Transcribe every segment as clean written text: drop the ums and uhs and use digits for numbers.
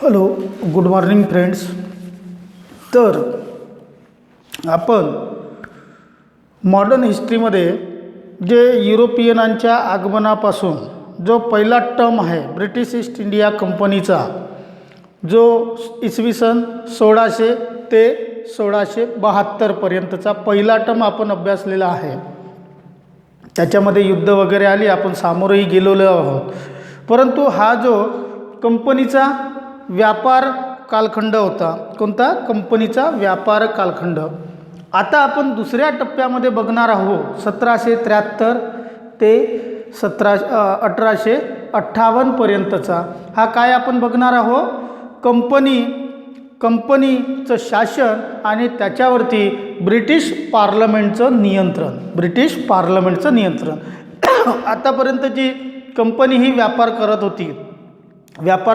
Hello, good morning friends. तर आपण modern हिस्ट्रीमध्ये जे युरोपियनांच्या आगमनापासून जो पहिला टर्म आहे ब्रिटिश ईस्ट इंडिया कंपनीचा, जो इसवी सन 1600 ते 1672 पर्यंतचा पहिला टर्म आपण अभ्यासलेला आहे. त्याच्यामध्ये युद्ध वगैरे आली, आपण सामोरही गेलेलो आहोत. परंतु हा जो कंपनीचा व्यापार कालखंड होता, कोणता? कंपनीचा व्यापार कालखंड. आता आपण दुसऱ्या टप्प्यामध्ये बघणार आहोत 1773 ते 1858 पर्यंतचा. हा काय आपण बघणार आहोत? कंपनीचं शासन आणि त्याच्यावरती ब्रिटिश पार्लमेंटचं नियंत्रण. आतापर्यंत जी कंपनी ही व्यापार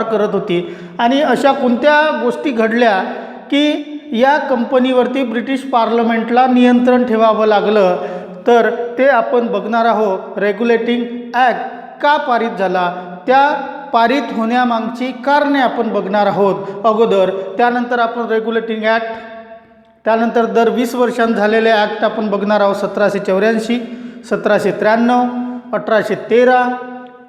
करत होती आणि अशा कोणत्या गोष्टी घडल्या की या कंपनीवरती ब्रिटिश पार्लमेंटला नियंत्रण ठेवावं लागलं, तर ते आपण बघणार आहोत. रेग्युलेटिंग ॲक्ट का पारित झाला, त्या पारित होण्यामागची कारणे आपण बघणार आहोत अगोदर. त्यानंतर आपण रेग्युलेटिंग ॲक्ट, त्यानंतर दर 20 वर्षांत झालेले ॲक्ट आपण बघणार आहोत. 1784, 1793, 1813,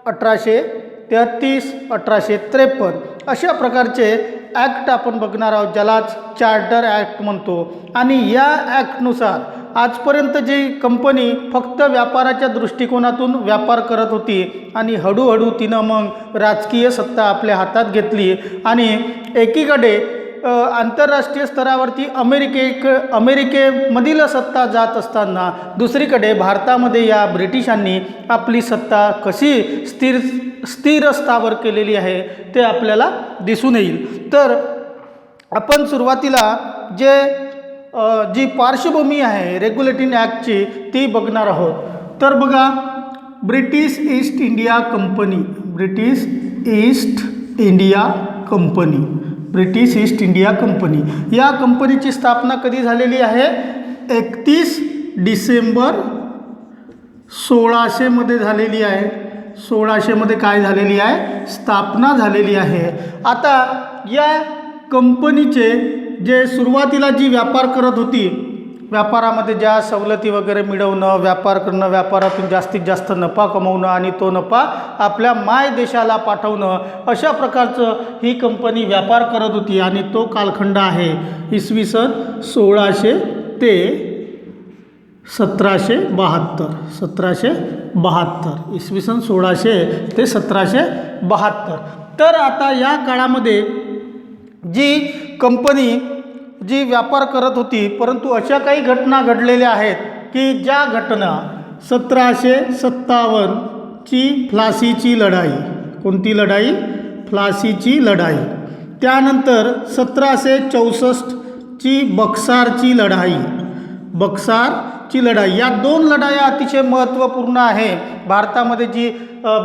1833, 1853 अशा प्रकारचे ॲक्ट आपण बघणार आहोत, ज्यालाच चार्टर ॲक्ट म्हणतो. आणि या ॲक्टनुसार आजपर्यंत जी कंपनी फक्त व्यापाराच्या दृष्टिकोनातून व्यापार करत होती आणि हळूहळू तिनं मग राजकीय सत्ता आपल्या हातात घेतली आणि एकीकडे आंतरराष्ट्रीय स्तरावरती अमेरिकेमधील सत्ता जात असताना दुसरीकडे भारतामध्ये या ब्रिटिशांनी आपली सत्ता कशी स्थिर स्थावर केलेली आहे ते आपल्याला दिसून येईल. तर आपण सुरुवातीला जी पार्श्वभूमी आहे रेग्युलेटिंग ॲक्टची ती बघणार आहोत. तर बघा, ब्रिटिश ईस्ट इंडिया कंपनी या कंपनीची स्थापना कधी झालेली आहे? 31 डिसेंबर 1600 मध्ये झालेली आहे. 1600 मध्ये काय झालेली आहे? स्थापना झालेली आहे. आता या कंपनीचे जे सुरुवातीला जी व्यापार करत होती, व्यापारामध्ये ज्या सवलती वगैरे मिळवणं, व्यापार करणं, व्यापारातून जास्तीत जास्त नफा कमवणं आणि तो नफा आपल्या माय देशाला पाठवणं, अशा प्रकारचं ही कंपनी व्यापार करत होती. आणि तो कालखंड आहे इसवी सन 1600 ते 1772. इसवी सन 1600 ते 1772. तर आता या काळामध्ये जी कंपनी जी व्यापार करत होती, परंतु अशा काही घटना घडलेल्या आहेत की ज्या घटना 1757 ची प्लासीची लढाई, कोणती लढाई? प्लासीची लढाई. त्यानंतर 1764 ची बक्सारची लढाई. या दोन लढाया अतिशय महत्त्वपूर्ण आहे. भारतामध्ये जी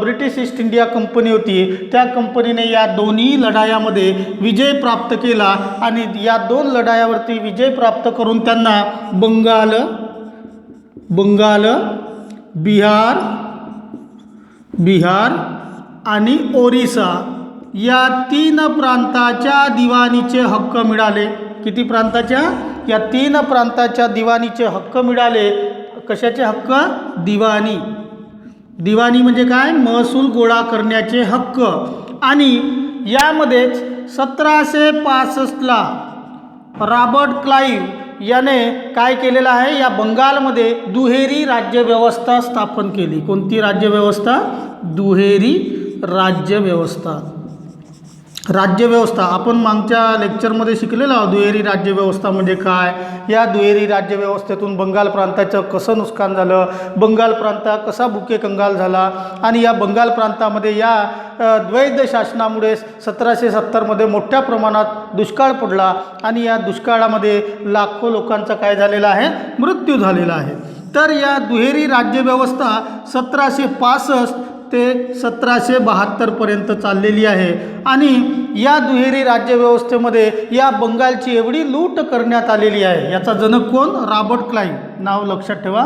ब्रिटिश ईस्ट इंडिया कंपनी होती, त्या कंपनीने या दोन्ही लढायामध्ये विजय प्राप्त केला आणि या दोन लढायावरती विजय प्राप्त करून त्यांना बंगाल, बिहार आणि ओरिसा या 3 प्रांताच्या दिवाणीचे हक्क मिळाले. किती प्रांताच्या? या 3 प्रांताच्या दिवाणीचे हक्क मिळाले. कशाचे हक्क? दिवाणी म्हणजे काय? महसूल गोळा करण्याचे हक्क. आणि यामध्येच 1765ला रॉबर्ट क्लाइव्ह याने काय केलेलं आहे? या बंगालमध्ये दुहेरी राज्यव्यवस्था स्थापन केली. कोणती राज्यव्यवस्था? दुहेरी राज्यव्यवस्था. आपण मागच्या लेक्चरमध्ये शिकलेलो आहोत दुहेरी राज्यव्यवस्था म्हणजे काय. या दुहेरी राज्यव्यवस्थेतून बंगाल प्रांताचं कसं नुकसान झालं, बंगाल प्रांत कसा बुके कंगाल झाला आणि या बंगाल प्रांतामध्ये या द्वैध शासनामुळे 1770 मध्ये मोठ्या प्रमाणात दुष्काळ पडला आणि या दुष्काळामध्ये लाखो लोकांचा काय झालेला आहे? मृत्यू झालेला आहे. तर या दुहेरी राज्यव्यवस्था 1765 ते 1772 पर्यंत चाललेली आहे. आणि या दुहेरी राज्यव्यवस्थेमध्ये या बंगालची एवढी लूट करण्यात आलेली आहे. याचा जनक कोण? Robert Clive. नाव लक्षात ठेवा,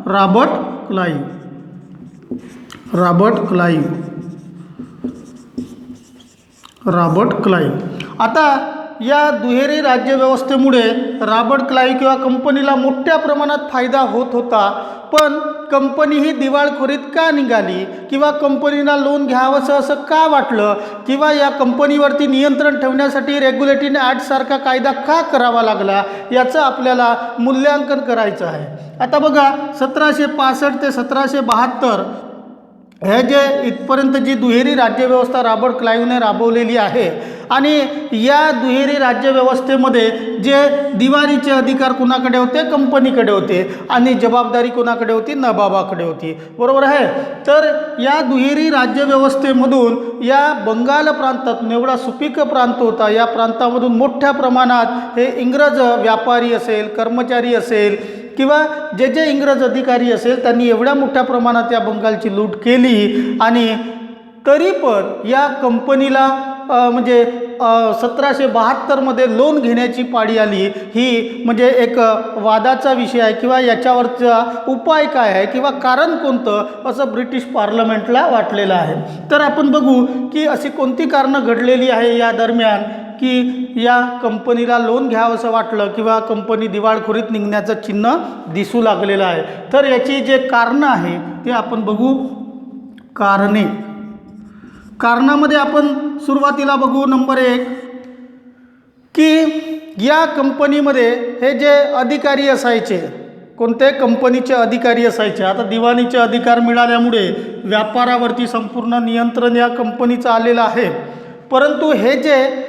रॉबर्ट क्लाइव्ह. आता या दुहेरी राज्यव्यवस्थेमुळे रॉबर्ट क्लाइव्ह किंवा कंपनीला मोठ्या प्रमाणात फायदा होत होता, पण कंपनी ही दिवाळखोरीत का निघाली किंवा कंपनीला लोन घ्यावंसं असं का वाटलं किंवा या कंपनीवरती नियंत्रण ठेवण्यासाठी रेग्युलेटिंग ॲक्टसारखा कायदा का करावा लागला, याचं आपल्याला मूल्यांकन करायचं आहे. आता बघा 1765 ते 1772 हे जे इथपर्यंत जी दुहेरी राज्यव्यवस्था रॉबर्ट क्लाइव्हने राबवलेली आहे आणि या दुहेरी राज्यव्यवस्थेमध्ये जे दिवाणीचे अधिकार कुणाकडे होते, कंपनीकडे होते आणि जबाबदारी कुणाकडे होती, नवाबाकडे होती, बरोबर आहे. तर या दुहेरी राज्यव्यवस्थेमधून या बंगाल प्रांतातून एवढा सुपीक प्रांत होता, या प्रांतामधून मोठ्या प्रमाणात हे इंग्रज व्यापारी असेल, कर्मचारी असेल किंवा जे जे इंग्रज अधिकारी असेल त्यांनी एवढ्या मोठ्या प्रमाणात या बंगालची लूट केली आणि तरी पण या कंपनीला म्हणजे 1772मध्ये लोन घेण्याची पाळी आली. ही म्हणजे एक वादाचा विषय आहे किंवा याच्यावरचा उपाय काय आहे किंवा कारण कोणतं असं ब्रिटिश पार्लमेंटला वाटलेलं आहे. तर आपण बघू की अशी कोणती कारणं घडलेली आहे या दरम्यान की या कंपनीला लोन घ्यावंसं वाटलं किंवा कंपनी दिवाळखोरीत निघण्याचं चिन्ह दिसू लागलेलं आहे. तर याची जे कारणं आहे ते आपण बघू. कारणामध्ये आपण सुरुवातीला बघू. नंबर 1 की या कंपनीमध्ये हे जे अधिकारी असायचे, कोणते कंपनीचे अधिकारी असायचे. आता दिवाणीचे अधिकार मिळाल्यामुळे व्यापारावरती संपूर्ण नियंत्रण या कंपनीचं आलेलं आहे, परंतु हे जे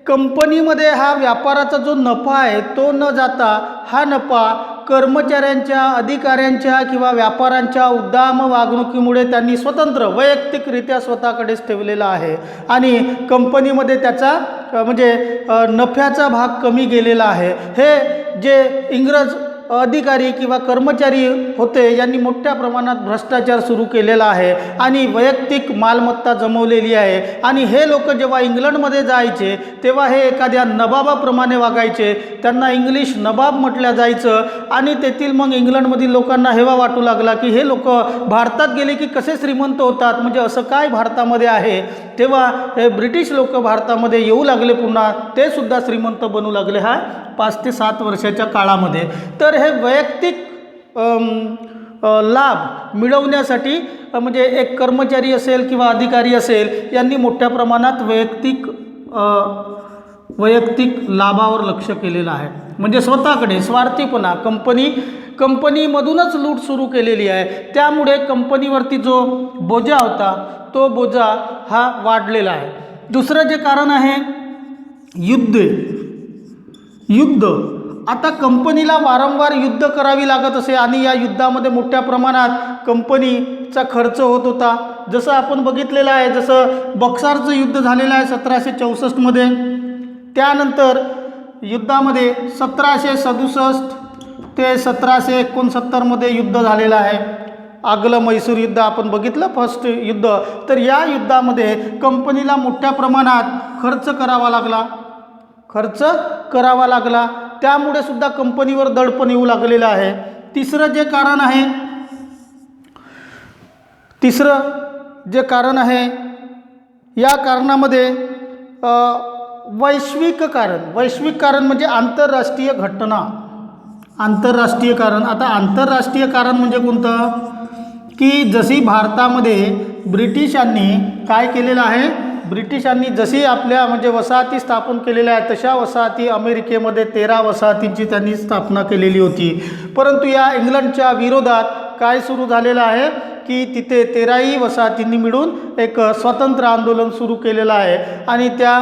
कंपनीमध्ये हा व्यापाराचा जो नफा आहे तो न जाता हा नफा कर्मचाऱ्यांच्या, अधिकाऱ्यांच्या किंवा व्यापाऱ्यांच्या उद्दाम वागणुकीमुळे त्यांनी स्वतंत्र वैयक्तिकरित्या स्वतःकडेच ठेवलेला आहे आणि कंपनीमध्ये त्याचा म्हणजे नफ्याचा भाग कमी गेलेला आहे. हे जे इंग्रज अधिकारी किंवा कर्मचारी होते यांनी मोठ्या प्रमाणात भ्रष्टाचार सुरू केलेला आहे आणि वैयक्तिक मालमत्ता जमवलेली आहे. आणि हे लोक जेव्हा इंग्लंडमध्ये जायचे तेव्हा हे एखाद्या नवाबाप्रमाणे वागायचे, त्यांना इंग्लिश नवाब म्हटलं जायचं आणि तेथील मग इंग्लंडमधील लोकांना हेवा वाटू लागला की हे लोक भारतात गेले की कसे श्रीमंत होतात, म्हणजे असं काय भारतामध्ये आहे. तेव्हा हे ब्रिटिश लोक भारतामध्ये येऊ लागले, पुन्हा ते सुद्धा श्रीमंत बनू लागले हा 5 ते 7 वर्षाच्या काळामध्ये. तर हे वैयक्तिक लाभ मिळवण्यासाठी म्हणजे एक कर्मचारी असेल किंवा अधिकारी असेल यांनी मोठ्या प्रमाणात वैयक्तिक लाभावर लक्ष केलेलं आहे. म्हणजे स्वतःकडे स्वार्थीपणा, कंपनीमधूनच लूट सुरू केलेली आहे. त्यामुळे कंपनीवरती जो बोजा होता तो बोजा हा वाढलेला आहे. दुसरं जे कारण आहे युद्ध. आता कंपनीला वारंवार युद्ध करावी लागत असे आणि या युद्धामध्ये मोठ्या प्रमाणात कंपनीचा खर्च होत होता. जसं आपण बघितलेलं आहे, जसं बक्सारचं युद्ध झालेलं आहे 1764मध्ये. त्यानंतर युद्धामध्ये 1767 ते 1769मध्ये युद्ध झालेलं आहे. आगलं मैसूर युद्ध आपण बघितलं, फर्स्ट युद्ध. तर या युद्धामध्ये कंपनीला मोठ्या प्रमाणात खर्च करावा लागला. त्यामुळे सुद्धा कंपनीवर दडपण येऊ लागलेलं आहे. तिसरं जे कारण आहे या कारणामध्ये वैश्विक कारण म्हणजे आंतरराष्ट्रीय घटना, आंतरराष्ट्रीय कारण. आता आंतरराष्ट्रीय कारण म्हणजे कोणतं की जशी भारतामध्ये ब्रिटिशांनी काय केलेलं आहे, ब्रिटिशांनी जशी आपल्या म्हणजे वसाहती स्थापन केलेल्या आहेत तशा वसाहती अमेरिकेमध्ये 13 वसाहतींची त्यांनी स्थापना केलेली होती. परंतु या इंग्लंडच्या विरोधात काय सुरू झालेलं आहे की तिथे 13ही वसाहतींनी मिळून एक स्वतंत्र आंदोलन सुरू केलेलं आहे आणि त्या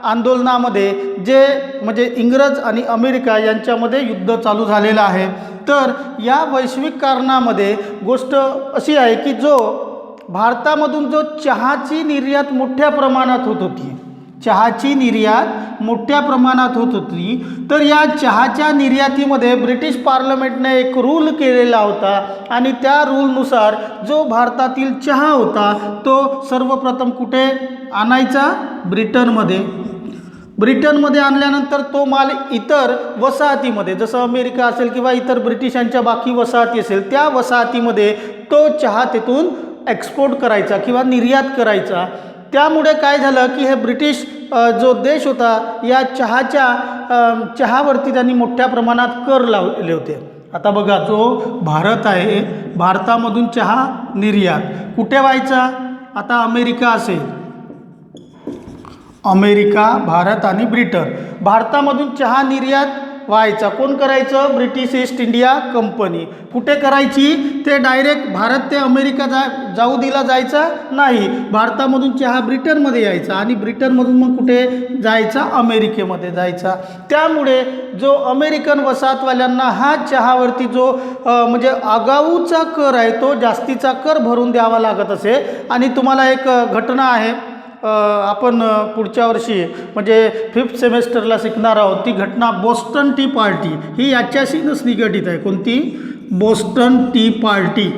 आंदोलनामध्ये जे म्हणजे इंग्रज आणि अमेरिका यांच्यामध्ये युद्ध चालू झालेलं आहे. तर या वैश्विक कारणामध्ये गोष्ट अशी आहे की जो भारतामधून जो चहाची निर्यात मोठ्या प्रमाणात होत होती, तर या चहाच्या निर्यातीमध्ये ब्रिटिश पार्लमेंटने एक रूल केलेला होता आणि त्या रूलनुसार जो भारतातील चहा होता तो सर्वप्रथम कुठे आणायचा, ब्रिटनमध्ये आणल्यानंतर तो माल इतर वसाहतीमध्ये जसं अमेरिका असेल किंवा इतर ब्रिटिशांच्या बाकी वसाहती असेल त्या वसाहतीमध्ये तो चहा तिथून एक्सपोर्ट करायचा किंवा निर्यात करायचा. त्यामुळे काय झालं की हे ब्रिटिश जो देश होता या चहावरती त्यांनी मोठ्या प्रमाणात कर लावलेले होते. आता बघा, जो भारत आहे, भारतामधून चहा निर्यात कुठे व्हायचा? आता अमेरिका असेल, अमेरिका, भारत आणि ब्रिटन, भारतामधून चहा निर्यात व्हायचा. कोण करायचं? British east India company. कुठे करायची? ते डायरेक्ट भारत ते अमेरिका जाऊ दिला जायचा नाही. भारतामधून चहा ब्रिटनमध्ये यायचा आणि ब्रिटनमधून मग कुठे जायचा? अमेरिकेमध्ये जायचा. त्यामुळे जो अमेरिकन वसाहतवाल्यांना हा चहावरती जो म्हणजे आगाऊचा कर आहे तो जास्तीचा कर भरून द्यावा लागत असे. आणि तुम्हाला एक घटना आहे, आपण पुढच्या वर्षी म्हणजे 5th सेमेस्टरला शिकणार आहोत. ती घटना बोस्टन टी पार्टी ही याच्याशीच निगडीत आहे. कोणती? Boston T party.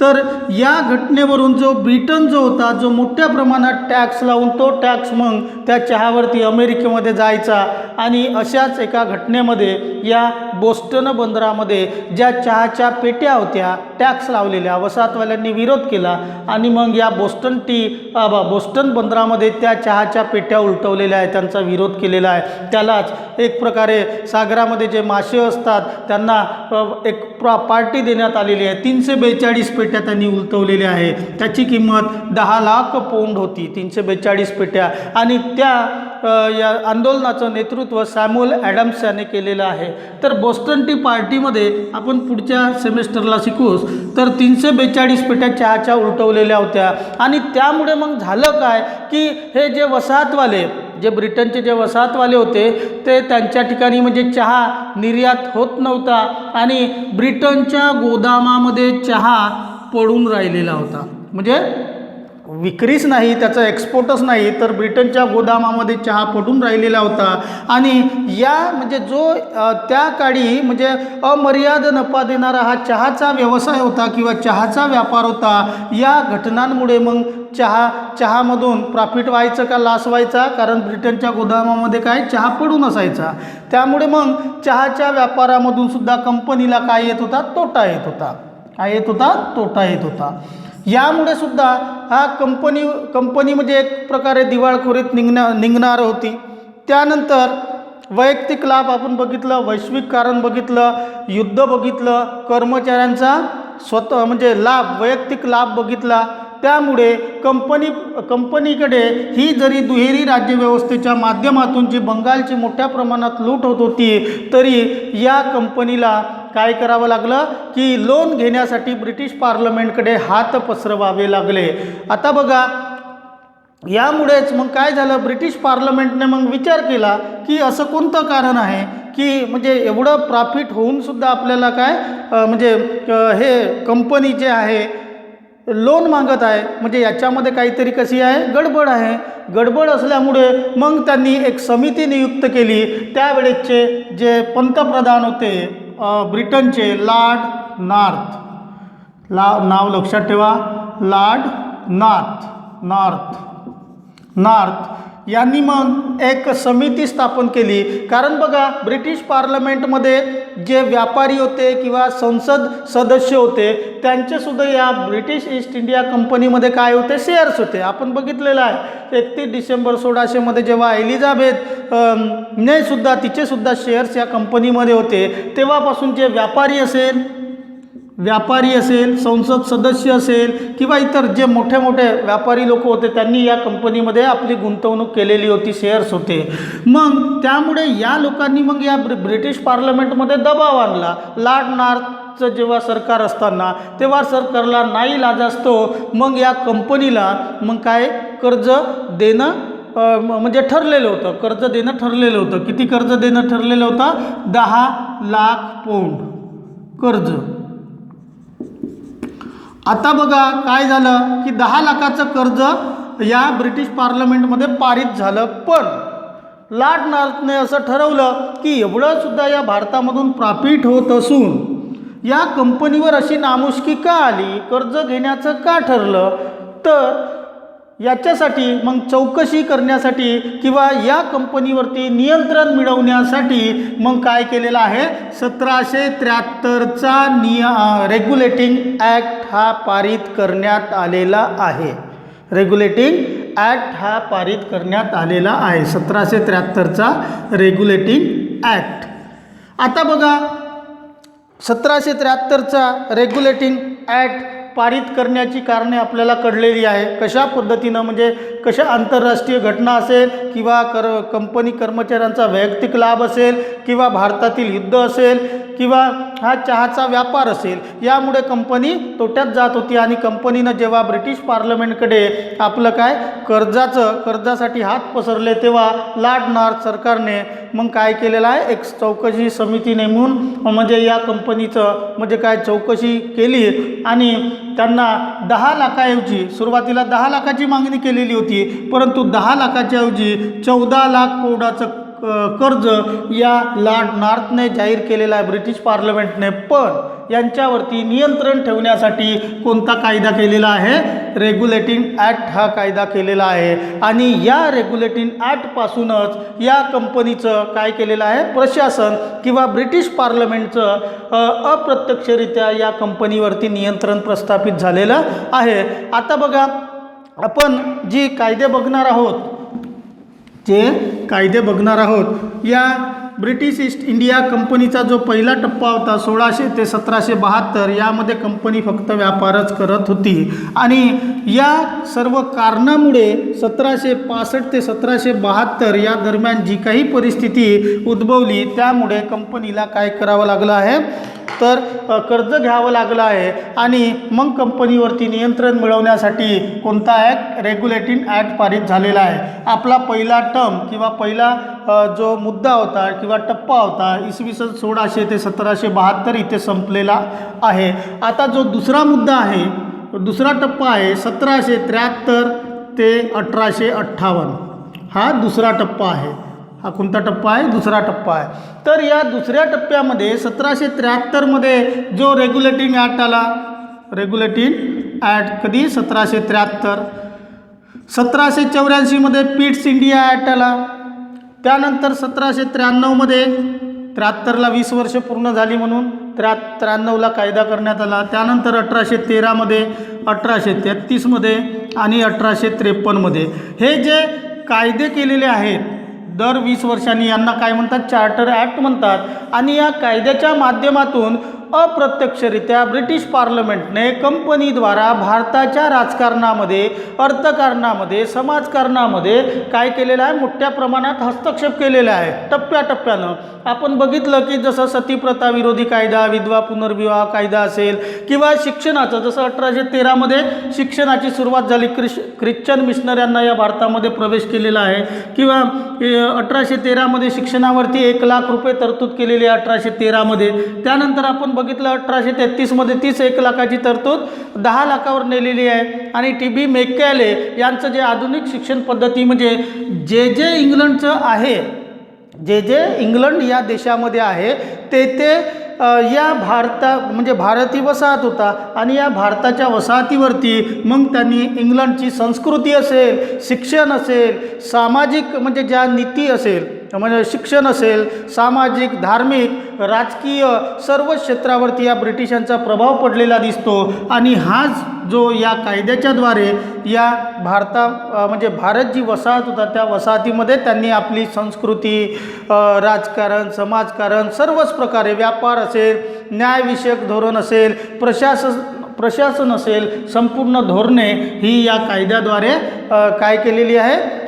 तर या घटनेवरून जो ब्रिटन जो होता, जो मोठ्या प्रमाणात टॅक्स लावून तो टॅक्स मग त्या चहावरती अमेरिकेमध्ये जायचा. आणि अशाच एका घटनेमध्ये या बोस्टन बंदरामध्ये ज्या चहाच्या पेट्या होत्या टॅक्स लावलेल्या, वसाहतवाल्यांनी विरोध केला आणि मग या बोस्टन बंदरामध्ये त्या चहाच्या पेट्या उलटवलेल्या आहेत, त्यांचा विरोध केलेला आहे. त्यालाच एक प्रकारे सागरामध्ये जे मासे असतात त्यांना एक पार्टी देण्यात आलेली आहे. 342 पेट्या त्यांनी उलटवलेल्या आहे. त्याची किंमत 10 लाख पौंड होती, 342 पेट्या. आणि त्या या आंदोलनाचं नेतृत्व सॅम्युअल ॲडम्स याने केलेलं आहे. तर बोस्टन टी पार्टीमध्ये आपण पुढच्या सेमेस्टरला शिकूच तर 342 पेट्या चहाच्या उलटवलेल्या होत्या. आणि त्यामुळे मग झालं काय की हे जे वसाहतवाले, जे ब्रिटनचे जे वसाहतवाले होते ते त्यांच्या ठिकाणी म्हणजे चहा निर्यात होत नव्हता आणि ब्रिटनच्या गोदामामध्ये चहा पडून राहिलेला होता. म्हणजे विक्रीच नाही, त्याचा एक्सपोर्टच नाही, तर ब्रिटनच्या गोदामामध्ये चहा पडून राहिलेला होता. आणि या म्हणजे जो त्या काळी म्हणजे अमर्याद नफा देणारा हा चहाचा व्यवसाय होता किंवा चहाचा व्यापार होता. या घटनांमुळे मग चहामधून प्रॉफिट व्हायचं का लॉस व्हायचा? कारण ब्रिटनच्या गोदामामध्ये काय चहा पडून असायचा. त्यामुळे मग चहाच्या व्यापारामधून सुद्धा कंपनीला काय येत होता? तोटा येत होता. काय येत होता? तोटा येत होता. यामुळे सुद्धा हा कंपनी म्हणजे एक प्रकारे दिवाळखोरीत निघणार होती. त्यानंतर वैयक्तिक लाभ आपण बघितलं, वैश्विक कारण बघितलं, युद्ध बघितलं, कर्मचाऱ्यांचा स्वतः म्हणजे लाभ, वैयक्तिक लाभ बघितला. त्यामुळे कंपनीकडे ही जरी दुहेरी राज्यव्यवस्थेच्या माध्यमातून जी बंगालची मोठ्या प्रमाणात लूट होत होती तरी या कंपनीला काय करावं लागलं की लोन घेण्यासाठी ब्रिटिश पार्लमेंटकडे हात पसरवावे लागले. आता बघा, यामुळेच मग काय झालं, ब्रिटिश पार्लमेंटने मग विचार केला की असं कोणतं कारण आहे की म्हणजे एवढं प्रॉफिट होऊन सुद्धा आपल्याला काय म्हणजे हे कंपनी जे आहे लोन मागत आहे, म्हणजे याच्यामध्ये काहीतरी कशी आहे गडबड आहे. गडबड असल्यामुळे मग त्यांनी एक समिती नियुक्त केली. त्यावेळेचे जे पंतप्रधान होते ब्रिटनचे लॉर्ड नाव लक्षात ठेवा, लॉर्ड नॉर्थ यांनी मग एक समिती स्थापन केली. कारण बघा, ब्रिटिश पार्लमेंटमध्ये जे व्यापारी होते किंवा संसद सदस्य होते त्यांचेसुद्धा या ब्रिटिश ईस्ट इंडिया कंपनीमध्ये काय होते? शेअर्स होते. आपण बघितलेलं आहे 31 डिसेंबर 1600 जेव्हा एलिझाबेथ ने सुद्धा तिचेसुद्धा शेअर्स या कंपनीमध्ये होते. तेव्हापासून जे व्यापारी असेल, संसद सदस्य असेल किंवा इतर जे मोठे व्यापारी लोक होते त्यांनी या कंपनीमध्ये आपली गुंतवणूक केलेली होती, शेअर्स होते. मग त्यामुळे या लोकांनी मग या ब्रिटिश पार्लमेंटमध्ये दबाव आणला. लॉर्ड नॉर्थचं जेव्हा सरकार असताना तेव्हा सरकारला नाईलाजास्तव मग या कंपनीला मग काय कर्ज देणं म्हणजे ठरलेलं होतं, कर्ज देणं ठरलेलं होतं. किती कर्ज देणं ठरलेलं होतं? 10 लाख पौंड कर्ज. आता बघा काय झालं की 10 लाखाचं कर्ज या ब्रिटिश पार्लमेंटमध्ये पारित झालं. पण लॉर्ड नॉर्थने असं ठरवलं की एवढं सुद्धा या भारतामधून प्रॉफिट होत असून या कंपनीवर अशी नामुष्की का आली, कर्ज घेण्याचं का ठरलं? तर याच्यासाठी मग चौकशी करण्यासाठी किंवा या कंपनीवरती नियंत्रण मिळवण्यासाठी मग काय केलेलं आहे, 1773चा रेग्युलेटिंग ॲक्ट हा पारित करण्यात आलेला आहे. रेग्युलेटिंग ॲक्ट हा पारित करण्यात आलेला आहे, 1773चा रेग्युलेटिंग ॲक्ट. आता बघा 1773चा रेग्युलेटिंग ॲक्ट पारित करण्याची कारणे आपल्याला कळलेली आहे. कशा पद्धतीनं म्हणजे कशा आंतरराष्ट्रीय घटना असेल किंवा कंपनी कर्मचाऱ्यांचा वैयक्तिक लाभ असेल किंवा भारतातील युद्ध असेल किंवा हा चहाचा व्यापार असेल, यामुळे कंपनी तोट्यात जात होती आणि कंपनीनं जेव्हा ब्रिटिश पार्लमेंटकडे आपलं काय कर्जासाठी हात पसरले तेव्हा लॉर्ड नॉर्थ सरकारने मग काय केलेलं आहे, एक चौकशी समिती नेमून म्हणजे या कंपनीचं म्हणजे काय चौकशी केली आणि त्यांना 10 लाखाऐवजी सुरुवातीला 10 लाखाची मागणी केलेली होती, परंतु 10 लाखाच्या ऐवजी 14 लाख पौंडाचं कर्ज या लॉर्ड नॉर्थने जाहीर केलेला आहे ब्रिटिश पार्लमेंटने. पण यांच्यावरती नियंत्रण ठेवण्यासाठी कोणता कायदा केलेला आहे, रेग्युलेटिंग ॲक्ट हा कायदा केलेला आहे. आणि या रेग्युलेटिंग ॲक्टपासूनच या कंपनीचं काय केलेलं आहे, प्रशासन किंवा ब्रिटिश पार्लमेंटचं अप्रत्यक्षरित्या या कंपनीवरती नियंत्रण प्रस्थापित झालेलं आहे. आता बघा आपण जे कायदे बघणार आहोत या ब्रिटिश ईस्ट इंडिया कंपनीचा जो पहिला टप्पा होता 1600 ते 1772, यामध्ये कंपनी फक्त व्यापारच करत होती. आणि या सर्व कारणामुळे 1765 ते 1772 या दरम्यान जी काही परिस्थिती उद्भवली त्यामुळे कंपनीला काय करावं लागलं आहे, तर कर्ज घ्यावं लागलं आहे. आणि मग कंपनीवरती नियंत्रण मिळवण्यासाठी कोणता ॲक्ट, रेग्युलेटिंग ॲक्ट पारित झालेला आहे. आपला पहिला टर्म किंवा पहिला जो मुद्दा होता किंवा टप्पा होता इसवी सन 1600 ते 1772 इथे संपलेला आहे. आता जो दुसरा मुद्दा आहे, दुसरा टप्पा आहे 1773 ते 1858, हा दुसरा टप्पा आहे. हा कोणता टप्पा आहे, दुसरा टप्पा आहे. तर या दुसऱ्या टप्प्यामध्ये 1773 जो रेग्युलेटिंग ॲक्ट आला, रेग्युलेटिंग ॲक्ट कधी 1773. 1784 पिट्स इंडिया ॲक्ट आला. त्यानंतर 1793 73ला 20 वर्ष पूर्ण झाली म्हणून 93ला कायदा करण्यात आला. त्यानंतर 1813 1833 आणि 1853 हे जे कायदे केलेले आहेत दर 20 वर्षांनी यांना काय म्हणतात, चार्टर ॲक्ट म्हणतात. आणि या कायद्याच्या माध्यमातून अप्रत्यक्षरित्या ब्रिटिश पार्लमेंटने कंपनीद्वारा भारताच्या राजकारणामध्ये, अर्थकारणामध्ये, समाजकारणामध्ये काय केलेलं आहे, मोठ्या प्रमाणात हस्तक्षेप केलेला आहे. टप्प्याटप्प्यानं आपण बघितलं की जसं सतीप्रथा विरोधी कायदा, विधवा पुनर्विवाह कायदा असेल किंवा शिक्षणाचं, जसं 1813 शिक्षणाची सुरुवात झाली, ख्रिश्चन मिशनऱ्यांना या भारतामध्ये प्रवेश केलेला आहे. किंवा 1813 शिक्षणावरती 1 लाख रुपये तरतूद केलेली आहे 1813. त्यानंतर आपण बघितलं 1833 तीच 1 लाखाची तरतूद 10 लाखावर नेलेली आहे. आणि TB मेक्कॅले यांचं जे आधुनिक शिक्षण पद्धती म्हणजे जे इंग्लंडचं आहे, जे इंग्लंड या देशामध्ये आहे ते या म्हणजे भारतीय वसाहत होता. आणि या भारताच्या वसाहतीवरती मग त्यांनी इंग्लंडची संस्कृती असेल, शिक्षण असेल, सामाजिक म्हणजे ज्या नीती असेल, म्हणजे शिक्षण असेल, सामाजिक, धार्मिक, राजकीय सर्व क्षेत्रावरती या ब्रिटिशांचा प्रभाव पडलेला दिसतो. आणि हाच जो या कायद्याच्याद्वारे या म्हणजे भारत जी वसाहत होता त्या वसाहतीमध्ये त्यांनी आपली संस्कृती, राजकारण, समाजकारण सर्वच प्रकारे, व्यापार असेल, न्यायविषयक धोरण असेल, प्रशासन असेल, संपूर्ण धोरणे ही या कायद्याद्वारे काय केलेली आहे,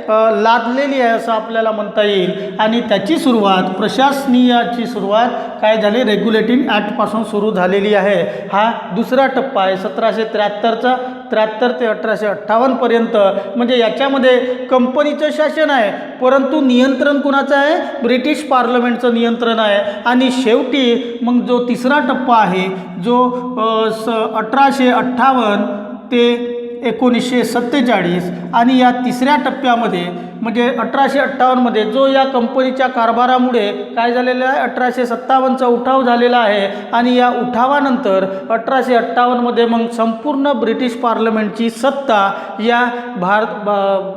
लादलेली आहे असं आपल्याला म्हणता येईल. आणि त्याची सुरुवात, प्रशासनीयाची सुरुवात काय झाली, रेग्युलेटिंग ॲक्टपासून सुरू झालेली आहे. हा दुसरा टप्पा आहे 1773चा. 73 ते 1858 म्हणजे याच्यामध्ये कंपनीचं शासन आहे, परंतु नियंत्रण कुणाचं आहे, ब्रिटिश पार्लमेंटचं नियंत्रण आहे. आणि शेवटी मग जो तिसरा टप्पा आहे जो 1858 ते 1947 आणि या तिसऱ्या टप्प्यामध्ये म्हणजे 1858मध्ये जो या कंपनीच्या कारभारामुळे काय झालेलं आहे, 1857चा उठाव झालेला आहे आणि या उठावानंतर 1858मध्ये मग संपूर्ण ब्रिटिश पार्लमेंटची सत्ता या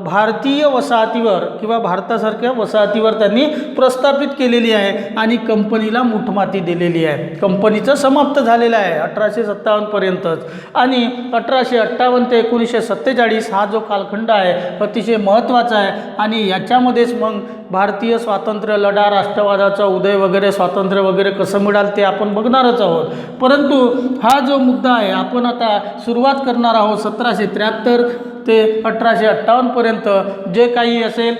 भारतीय वसाहतीवर किंवा भारतासारख्या वसाहतीवर त्यांनी प्रस्थापित केलेली आहे आणि कंपनीला मुठमाती दिलेली आहे. कंपनीचं समाप्त झालेलं आहे 1857पर्यंतच. आणि 1858 ते 1947 हा जो कालखंड आहे अतिशय महत्त्वाचा आहे आणि याच्यामध्येच मग भारतीय स्वातंत्र्य लढा, राष्ट्रवादाचा उदय वगैरे, स्वातंत्र्य वगैरे कसं मिळालं ते आपण बघणारच आहोत. परंतु हा जो मुद्दा आहे आपण आता सुरुवात करणार आहोत 1773 ते 1858पर्यंत जे काही असेल,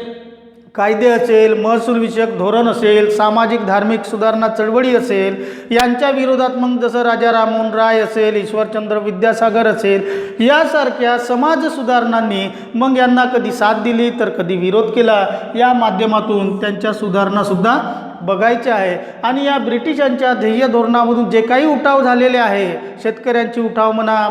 कायदे असेल, महसूल विषयक धोरण असेल, सामाजिक धार्मिक सुधारणा चळवळी असेल, यांच्या विरोधात मग जसं राजा राममोहन राय असेल, ईश्वरचंद्र विद्यासागर असेल, यासारख्या समाज सुधारणांनी मग यांना कधी साथ दिली तर कधी विरोध केला. या माध्यमातून त्यांच्या सुधारणासुद्धा बघायच्या आहे. आणि या ब्रिटिशांच्या ध्येय धोरणामधून जे काही उठाव झालेले आहे, शेतकऱ्यांची उठाव म्हणा,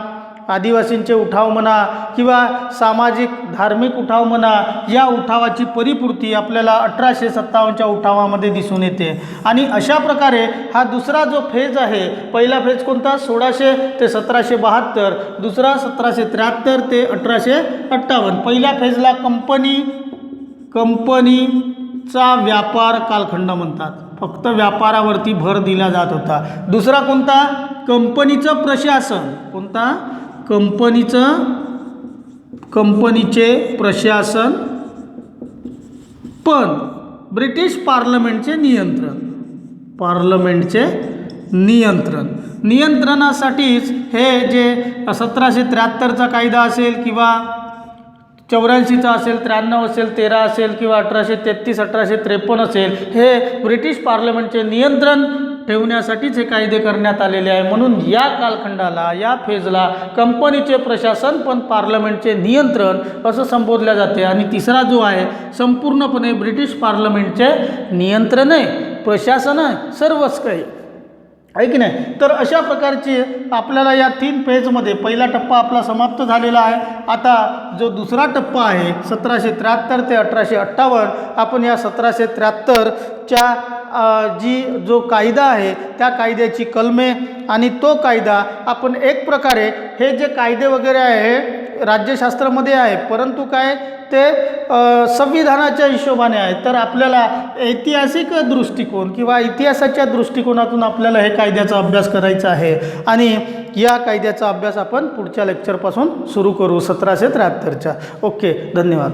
आदिवासींचे उठाव म्हणा किंवा सामाजिक धार्मिक उठाव म्हणा, या उठावाची परिपूर्ती आपल्याला 1857च्या उठावामध्ये दिसून येते. आणि अशा प्रकारे हा दुसरा जो फेज आहे, पहिला फेज कोणता 1600 ते 1772, दुसरा 1773 ते 1858. पहिल्या फेजला कंपनीचा व्यापार कालखंड म्हणतात, फक्त व्यापारावरती भर दिला जात होता. दुसरा कोणता, कंपनीचं प्रशासन, कोणता, कंपनीचे प्रशासन, पण ब्रिटिश पार्लमेंटचे नियंत्रणासाठीच हे जे 1773चा कायदा असेल किंवा 84चा असेल, 93 असेल, 13 असेल किंवा 1833, 1853 असेल, हे ब्रिटिश पार्लमेंटचे नियंत्रण ठेवण्यासाठीच हे कायदे करण्यात आलेले आहे. म्हणून या कालखंडाला, या फेजला कंपनीचे प्रशासन पण पार्लमेंटचे नियंत्रण असं संबोधले जाते. आणि तिसरा जो आहे संपूर्णपणे ब्रिटिश पार्लमेंटचे नियंत्रण आहे, प्रशासन आहे, सर्वच काही आहे की नाही. तर अशा प्रकारची आपल्याला या 3 फेजमध्ये पहिला टप्पा आपला समाप्त झालेला आहे. आता जो दुसरा टप्पा आहे 1773 ते 1858, आपण या 1773च्या जो कायदा आहे त्या कायद्याची कलमे आणि तो कायदा आपण एक प्रकारे, हे जे कायदे वगैरे आहे राज्यशास्त्रामध्ये आहे, परंतु काय ते संविधानाच्या हिशोबाने आहे. तर आपल्याला ऐतिहासिक दृष्टिकोन किंवा इतिहासाच्या दृष्टिकोनातून आपल्याला हे कायद्याचा अभ्यास करायचा आहे. आणि या कायद्याचा अभ्यास आपण पुढच्या लेक्चरपासून सुरू करू 1773च्या. ओके, धन्यवाद.